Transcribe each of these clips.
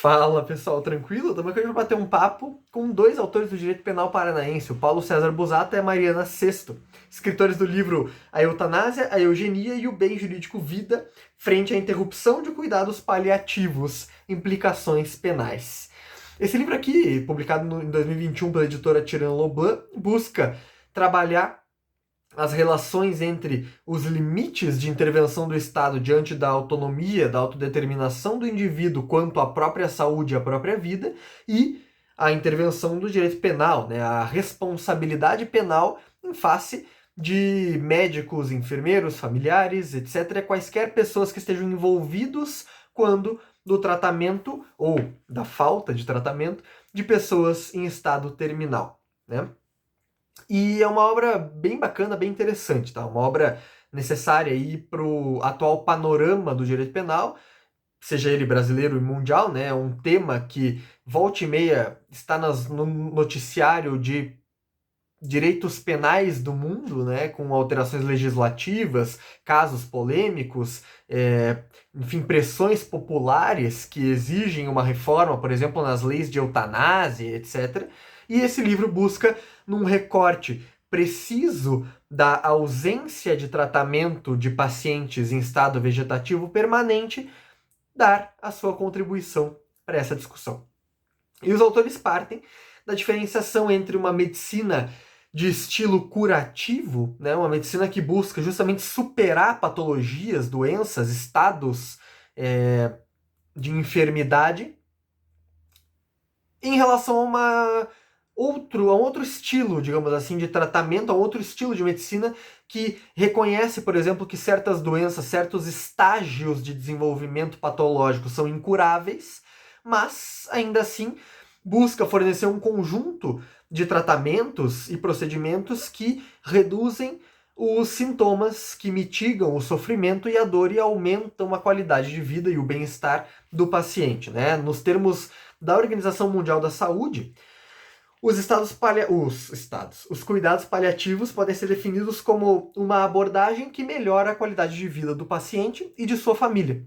Fala pessoal, tranquilo? Estamos aqui para bater um papo com dois autores do direito penal paranaense, o Paulo César Busato e a Mariana Sesto, escritores do livro A Eutanásia, a Eugenia e o Bem Jurídico Vida, frente à interrupção de cuidados paliativos, implicações penais. Esse livro aqui, publicado em 2021 pela editora Tirano Loblan, busca trabalhar as relações entre os limites de intervenção do Estado diante da autonomia, da autodeterminação do indivíduo quanto à própria saúde e à própria vida, e a intervenção do direito penal, né, a responsabilidade penal em face de médicos, enfermeiros, familiares, etc., quaisquer pessoas que estejam envolvidos quando do tratamento ou da falta de tratamento de pessoas em estado terminal, né? E é uma obra bem bacana, bem interessante, tá? Uma obra necessária aí para o atual panorama do direito penal, seja ele brasileiro e mundial, né? É um tema que volta e meia está no noticiário de direitos penais do mundo, né? Com alterações legislativas, casos polêmicos, enfim, pressões populares que exigem uma reforma, por exemplo, nas leis de eutanásia, etc. E esse livro busca, num recorte preciso da ausência de tratamento de pacientes em estado vegetativo permanente, dar a sua contribuição para essa discussão. E os autores partem da diferenciação entre uma medicina de estilo curativo, né, uma medicina que busca justamente superar patologias, doenças, estados de enfermidade, em relação a um outro estilo, digamos assim, de tratamento, a um outro estilo de medicina que reconhece, por exemplo, que certas doenças, certos estágios de desenvolvimento patológico são incuráveis, mas, ainda assim, busca fornecer um conjunto de tratamentos e procedimentos que reduzem os sintomas, que mitigam o sofrimento e a dor e aumentam a qualidade de vida e o bem-estar do paciente, né? Nos termos da Organização Mundial da Saúde, os cuidados paliativos podem ser definidos como uma abordagem que melhora a qualidade de vida do paciente e de sua família,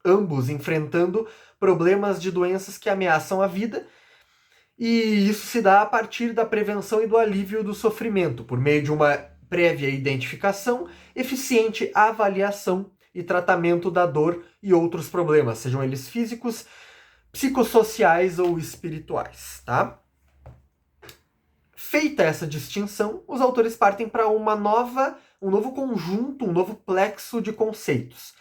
ambos enfrentando problemas de doenças que ameaçam a vida, e isso se dá a partir da prevenção e do alívio do sofrimento, por meio de uma prévia identificação, eficiente avaliação e tratamento da dor e outros problemas, sejam eles físicos, psicossociais ou espirituais, tá? Feita essa distinção, os autores partem para um novo conjunto, um novo plexo de conceitos,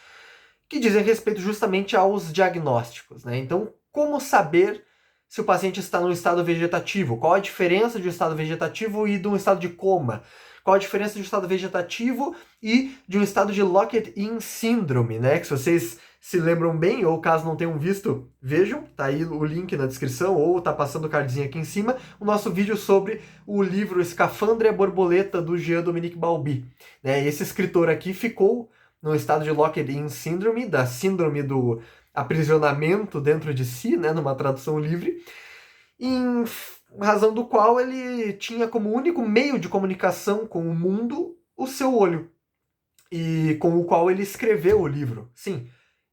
que dizem respeito justamente aos diagnósticos, né? Então, como saber se o paciente está num estado vegetativo? Qual a diferença de um estado vegetativo e de um estado de coma? Qual a diferença de um estado vegetativo e de um estado de Locked-in Syndrome, né? Que se vocês se lembram bem, ou caso não tenham visto, vejam, tá aí o link na descrição, ou tá passando o cardzinho aqui em cima, o nosso vídeo sobre o livro Escafandra e a Borboleta, do Jean-Dominique Bauby. Né? Esse escritor aqui ficou no estado de Locked-in Syndrome, da síndrome do aprisionamento dentro de si, né, numa tradução livre, em razão do qual ele tinha como único meio de comunicação com o mundo o seu olho, e com o qual ele escreveu o livro. Sim,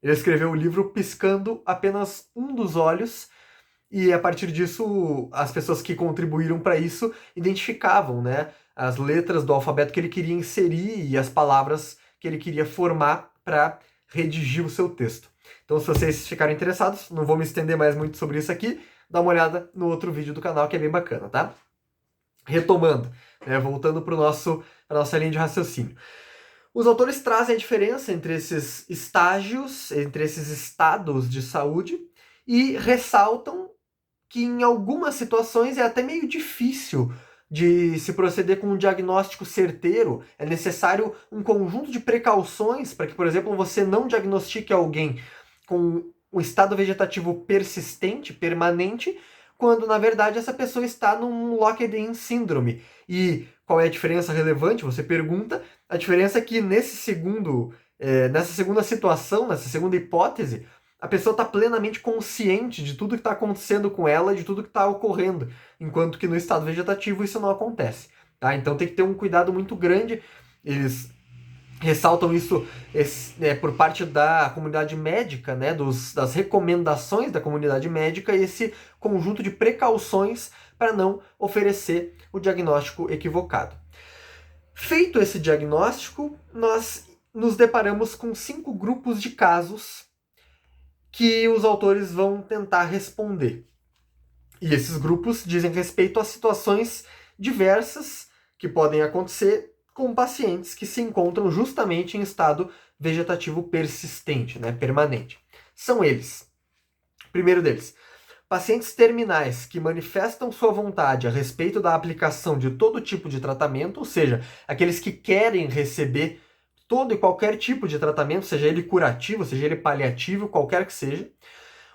ele escreveu o livro piscando apenas um dos olhos, e a partir disso as pessoas que contribuíram para isso identificavam, né, as letras do alfabeto que ele queria inserir e as palavras que ele queria formar para redigir o seu texto. Então, se vocês ficarem interessados, não vou me estender mais muito sobre isso aqui, dá uma olhada no outro vídeo do canal que é bem bacana, tá? Retomando, né, voltando para a nossa linha de raciocínio. Os autores trazem a diferença entre esses estágios, entre esses estados de saúde, e ressaltam que em algumas situações é até meio difícil de se proceder com um diagnóstico certeiro. É necessário um conjunto de precauções para que, por exemplo, você não diagnostique alguém com um estado vegetativo persistente, permanente, quando na verdade essa pessoa está num Locked-in Syndrome. E qual é a diferença relevante? Você pergunta. A diferença é que nessa segunda situação, nessa segunda hipótese, a pessoa está plenamente consciente de tudo que está acontecendo com ela e de tudo que está ocorrendo, enquanto que no estado vegetativo isso não acontece. Tá? Então tem que ter um cuidado muito grande. Eles ressaltam isso por parte da comunidade médica, né, das recomendações da comunidade médica, esse conjunto de precauções para não oferecer o diagnóstico equivocado. Feito esse diagnóstico, nós nos deparamos com 5 grupos de casos que os autores vão tentar responder. E esses grupos dizem respeito a situações diversas que podem acontecer com pacientes que se encontram justamente em estado vegetativo persistente, né, permanente. São eles. Primeiro deles, pacientes terminais que manifestam sua vontade a respeito da aplicação de todo tipo de tratamento, ou seja, aqueles que querem receber todo e qualquer tipo de tratamento, seja ele curativo, seja ele paliativo, qualquer que seja.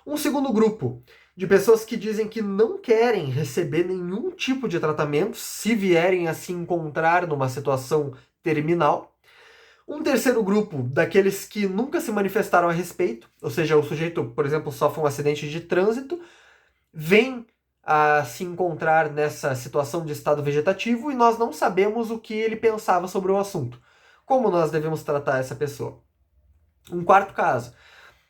Um segundo grupo de pessoas que dizem que não querem receber nenhum tipo de tratamento se vierem a se encontrar numa situação terminal. Um terceiro grupo daqueles que nunca se manifestaram a respeito, ou seja, o sujeito, por exemplo, sofre um acidente de trânsito, vem a se encontrar nessa situação de estado vegetativo e nós não sabemos o que ele pensava sobre o assunto. Como nós devemos tratar essa pessoa? Um quarto caso,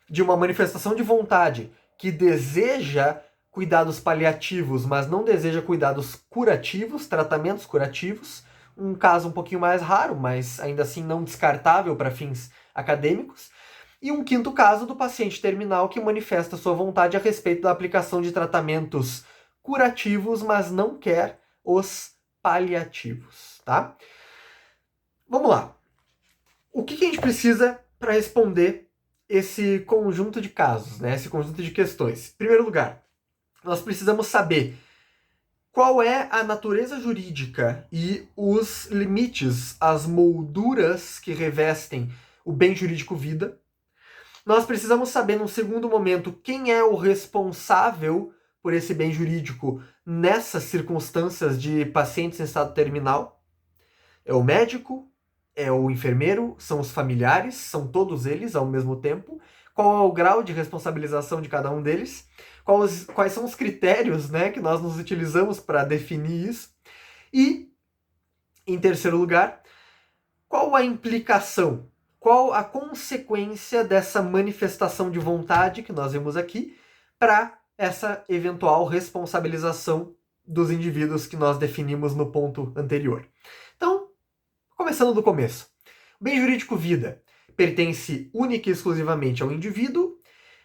de uma manifestação de vontade que deseja cuidados paliativos, mas não deseja cuidados curativos, tratamentos curativos, um caso um pouquinho mais raro, mas ainda assim não descartável para fins acadêmicos. E um quinto caso do paciente terminal que manifesta sua vontade a respeito da aplicação de tratamentos curativos, mas não quer os paliativos, tá? Vamos lá. O que a gente precisa para responder esse conjunto de casos, né? Esse conjunto de questões? Em primeiro lugar, nós precisamos saber qual é a natureza jurídica e os limites, as molduras que revestem o bem jurídico vida. Nós precisamos saber, num segundo momento, quem é o responsável por esse bem jurídico nessas circunstâncias de pacientes em estado terminal. É o médico? É o enfermeiro? São os familiares? São todos eles ao mesmo tempo? Qual é o grau de responsabilização de cada um deles? Quais são os critérios, né, que nós nos utilizamos para definir isso? E, em terceiro lugar, qual a implicação? Qual a consequência dessa manifestação de vontade que nós vimos aqui para essa eventual responsabilização dos indivíduos que nós definimos no ponto anterior? Então, começando do começo. O bem jurídico vida pertence única e exclusivamente ao indivíduo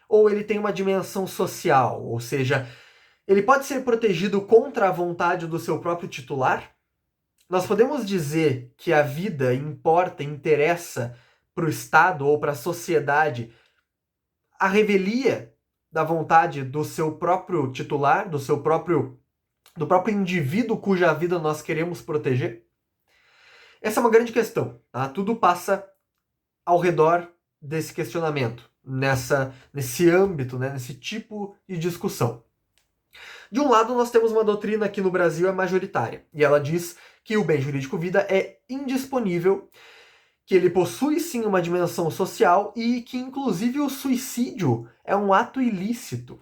ou ele tem uma dimensão social? Ou seja, ele pode ser protegido contra a vontade do seu próprio titular? Nós podemos dizer que a vida importa, interessa para o Estado ou para a sociedade a revelia da vontade do seu próprio titular, do próprio indivíduo cuja vida nós queremos proteger? Essa é uma grande questão, tá? Tudo passa ao redor desse questionamento, nesse âmbito, né? Nesse tipo de discussão. De um lado, nós temos uma doutrina que no Brasil é majoritária, e ela diz que o bem jurídico vida é indisponível, que ele possui sim uma dimensão social e que inclusive o suicídio é um ato ilícito,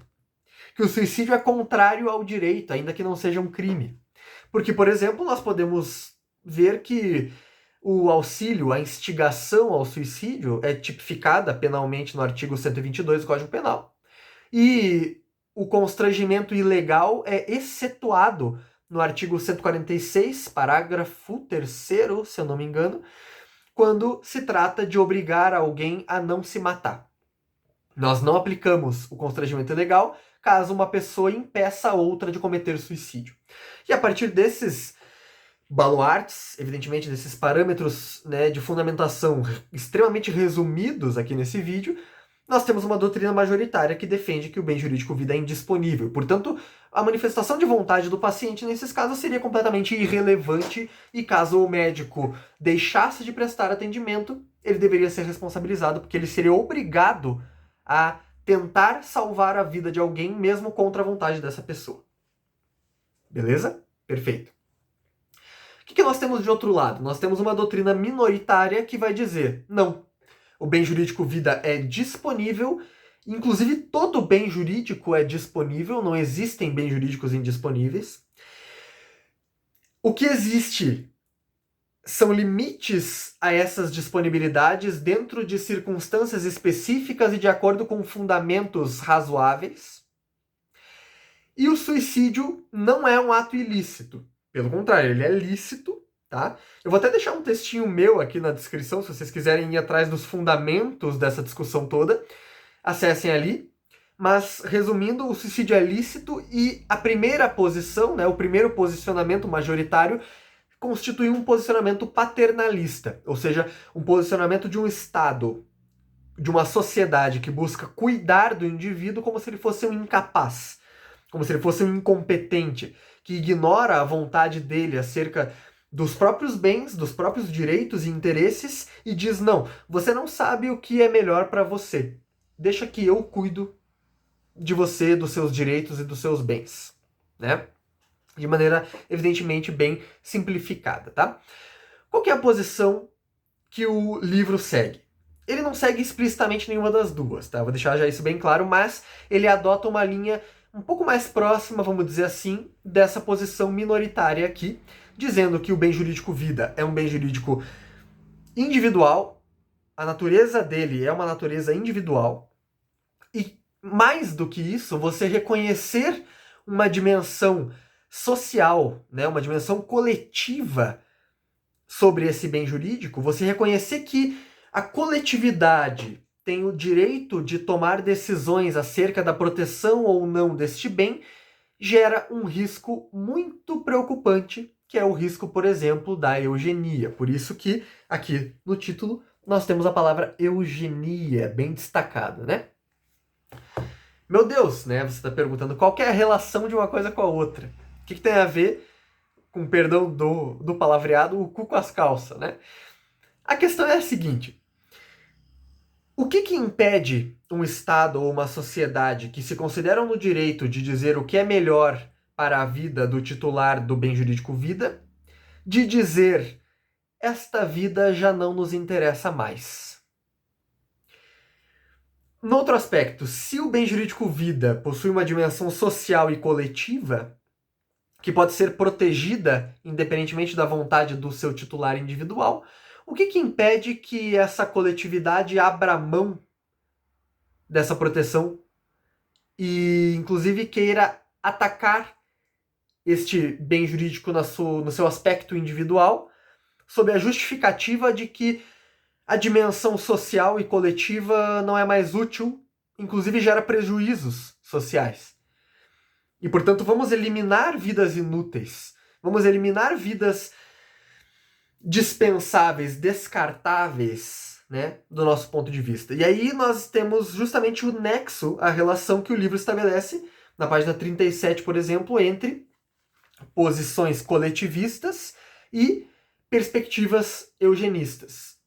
que o suicídio é contrário ao direito, ainda que não seja um crime. Porque, por exemplo, nós podemos ver que o auxílio, a instigação ao suicídio é tipificada penalmente no artigo 122 do Código Penal. E o constrangimento ilegal é excetuado no artigo 146, parágrafo 3º, se eu não me engano, quando se trata de obrigar alguém a não se matar. Nós não aplicamos o constrangimento ilegal caso uma pessoa impeça a outra de cometer suicídio. E a partir desses baluartes, evidentemente desses parâmetros, né, de fundamentação extremamente resumidos aqui nesse vídeo, nós temos uma doutrina majoritária que defende que o bem jurídico vida é indisponível. Portanto, a manifestação de vontade do paciente nesses casos seria completamente irrelevante e caso o médico deixasse de prestar atendimento, ele deveria ser responsabilizado porque ele seria obrigado a tentar salvar a vida de alguém mesmo contra a vontade dessa pessoa. Beleza? Perfeito. O que nós temos de outro lado? Nós temos uma doutrina minoritária que vai dizer, não, o bem jurídico vida é disponível, inclusive todo bem jurídico é disponível, não existem bens jurídicos indisponíveis. O que existe são limites a essas disponibilidades dentro de circunstâncias específicas e de acordo com fundamentos razoáveis. E o suicídio não é um ato ilícito. Pelo contrário, ele é lícito, tá? Eu vou até deixar um textinho meu aqui na descrição, se vocês quiserem ir atrás dos fundamentos dessa discussão toda. Acessem ali. Mas, resumindo, o suicídio é lícito e a primeira posição, né, o primeiro posicionamento majoritário, constitui um posicionamento paternalista, ou seja, um posicionamento de um Estado, de uma sociedade que busca cuidar do indivíduo como se ele fosse um incapaz, como se ele fosse um incompetente, que ignora a vontade dele acerca dos próprios bens, dos próprios direitos e interesses e diz: não, você não sabe o que é melhor para você. Deixa que eu cuido de você, dos seus direitos e dos seus bens, né? De maneira, evidentemente, bem simplificada, tá? Qual que é a posição que o livro segue? Ele não segue explicitamente nenhuma das duas, tá? Vou deixar já isso bem claro, mas ele adota uma linha um pouco mais próxima, vamos dizer assim, dessa posição minoritária aqui, dizendo que o bem jurídico vida é um bem jurídico individual, a natureza dele é uma natureza individual, e mais do que isso, você reconhecer uma dimensão social, né, uma dimensão coletiva sobre esse bem jurídico, você reconhecer que a coletividade tem o direito de tomar decisões acerca da proteção ou não deste bem, gera um risco muito preocupante, que é o risco, por exemplo, da eugenia. Por isso que aqui no título nós temos a palavra eugenia bem destacada, né? Meu Deus, né? Você está perguntando qual que é a relação de uma coisa com a outra. O que tem a ver, com perdão do palavreado, o cu com as calças, né? A questão é a seguinte: o que impede um Estado ou uma sociedade que se consideram no direito de dizer o que é melhor para a vida do titular do bem jurídico vida, de dizer esta vida já não nos interessa mais? No outro aspecto, se o bem jurídico vida possui uma dimensão social e coletiva, que pode ser protegida independentemente da vontade do seu titular individual, o que impede que essa coletividade abra mão dessa proteção e, inclusive, queira atacar este bem jurídico no seu aspecto individual, sob a justificativa de que a dimensão social e coletiva não é mais útil, inclusive gera prejuízos sociais. E, portanto, vamos eliminar vidas inúteis, vamos eliminar vidas dispensáveis, descartáveis, né, do nosso ponto de vista. E aí nós temos justamente o nexo, a relação que o livro estabelece, na página 37, por exemplo, entre posições coletivistas e perspectivas eugenistas,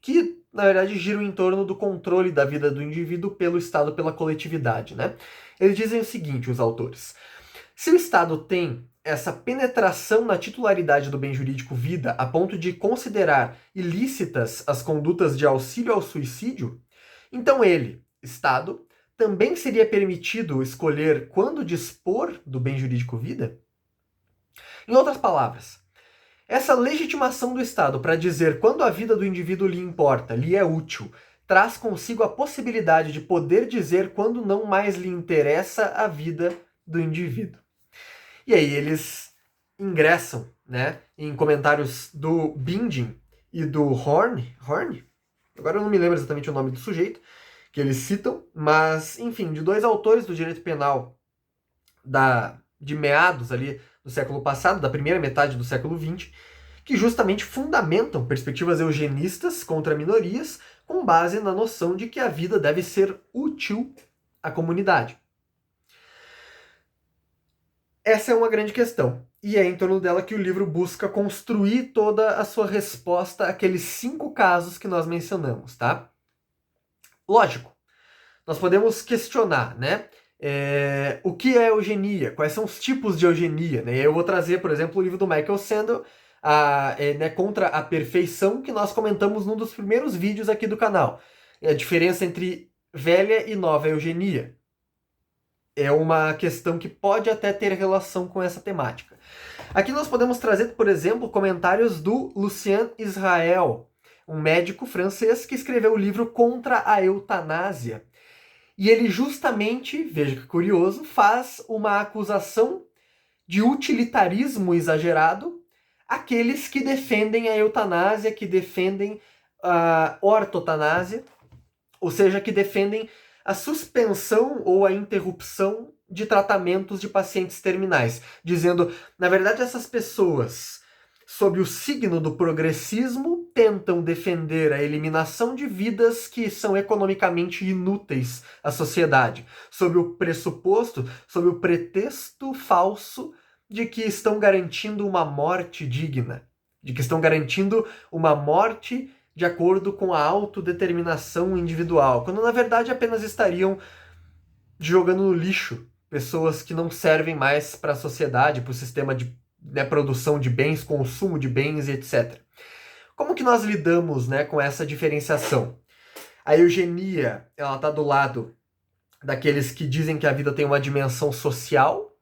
que, na verdade, giram em torno do controle da vida do indivíduo pelo Estado, pela coletividade, né? Eles dizem o seguinte, os autores: se o Estado tem essa penetração na titularidade do bem jurídico vida a ponto de considerar ilícitas as condutas de auxílio ao suicídio, então ele, Estado, também seria permitido escolher quando dispor do bem jurídico vida? Em outras palavras, essa legitimação do Estado para dizer quando a vida do indivíduo lhe importa, lhe é útil, traz consigo a possibilidade de poder dizer quando não mais lhe interessa a vida do indivíduo. E aí eles ingressam, né, em comentários do Binding e do Horne, agora eu não me lembro exatamente o nome do sujeito, que eles citam, mas, enfim, de dois autores do direito penal de meados ali do século passado, da primeira metade do século XX, que justamente fundamentam perspectivas eugenistas contra minorias com base na noção de que a vida deve ser útil à comunidade. Essa é uma grande questão, e é em torno dela que o livro busca construir toda a sua resposta àqueles 5 casos que nós mencionamos, tá? Lógico, nós podemos questionar, né? O que é eugenia? Quais são os tipos de eugenia? Né? Eu vou trazer, por exemplo, o livro do Michael Sandel, né, Contra a Perfeição, que nós comentamos num dos primeiros vídeos aqui do canal. A diferença entre velha e nova eugenia. é uma questão que pode até ter relação com essa temática. Aqui nós podemos trazer, por exemplo, comentários do Lucien Israel, um médico francês que escreveu o livro Contra a Eutanásia. E ele justamente, veja que curioso, faz uma acusação de utilitarismo exagerado àqueles que defendem a eutanásia, que defendem a ortotanásia, ou seja, que defendem a suspensão ou a interrupção de tratamentos de pacientes terminais, dizendo, na verdade, essas pessoas, sob o signo do progressismo, tentam defender a eliminação de vidas que são economicamente inúteis à sociedade, sob o pressuposto, sob o pretexto falso de que estão garantindo uma morte digna, de que estão garantindo uma morte de acordo com a autodeterminação individual, quando na verdade apenas estariam jogando no lixo pessoas que não servem mais para a sociedade, para o sistema de produção de bens, consumo de bens e etc. Como que nós lidamos com essa diferenciação? A eugenia, ela está do lado daqueles que dizem que a vida tem uma dimensão social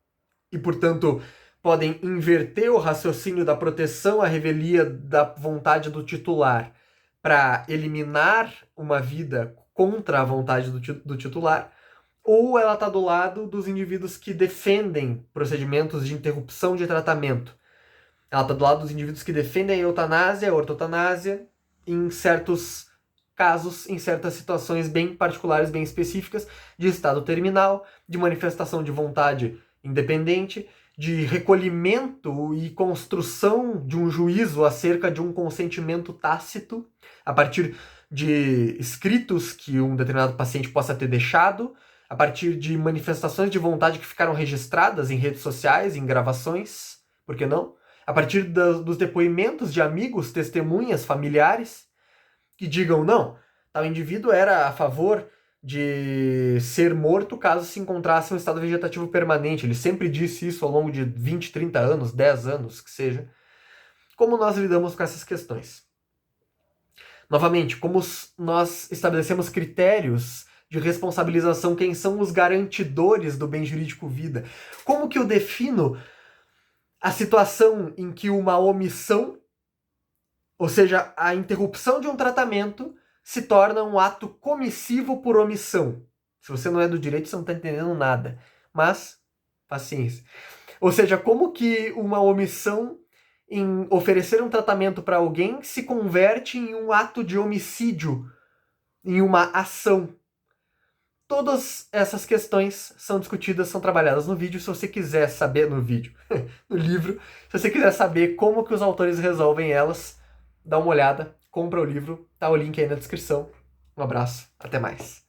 e, portanto, podem inverter o raciocínio da proteção à revelia da vontade do titular para eliminar uma vida contra a vontade do titular, ou ela está do lado dos indivíduos que defendem procedimentos de interrupção de tratamento. Ela está do lado dos indivíduos que defendem a eutanásia, a ortotanásia, em certos casos, em certas situações bem particulares, bem específicas, de estado terminal, de manifestação de vontade independente, de recolhimento e construção de um juízo acerca de um consentimento tácito, a partir de escritos que um determinado paciente possa ter deixado, a partir de manifestações de vontade que ficaram registradas em redes sociais, em gravações, por que não? A partir dos depoimentos de amigos, testemunhas, familiares, que digam, não, tal indivíduo era a favor de ser morto caso se encontrasse em um estado vegetativo permanente. Ele sempre disse isso ao longo de 20, 30 anos, 10 anos, que seja. Como nós lidamos com essas questões? Novamente, como nós estabelecemos critérios de responsabilização, quem são os garantidores do bem jurídico vida? Como que eu defino a situação em que uma omissão, ou seja, a interrupção de um tratamento, se torna um ato comissivo por omissão? Se você não é do direito, você não está entendendo nada. Mas, paciência. Ou seja, como que uma omissão em oferecer um tratamento para alguém se converte em um ato de homicídio, em uma ação? Todas essas questões são discutidas, são trabalhadas no vídeo. Se você quiser saber, no vídeo, no livro, se você quiser saber como que os autores resolvem elas, dá uma olhada, compra o livro, tá o link aí na descrição. Um abraço, até mais.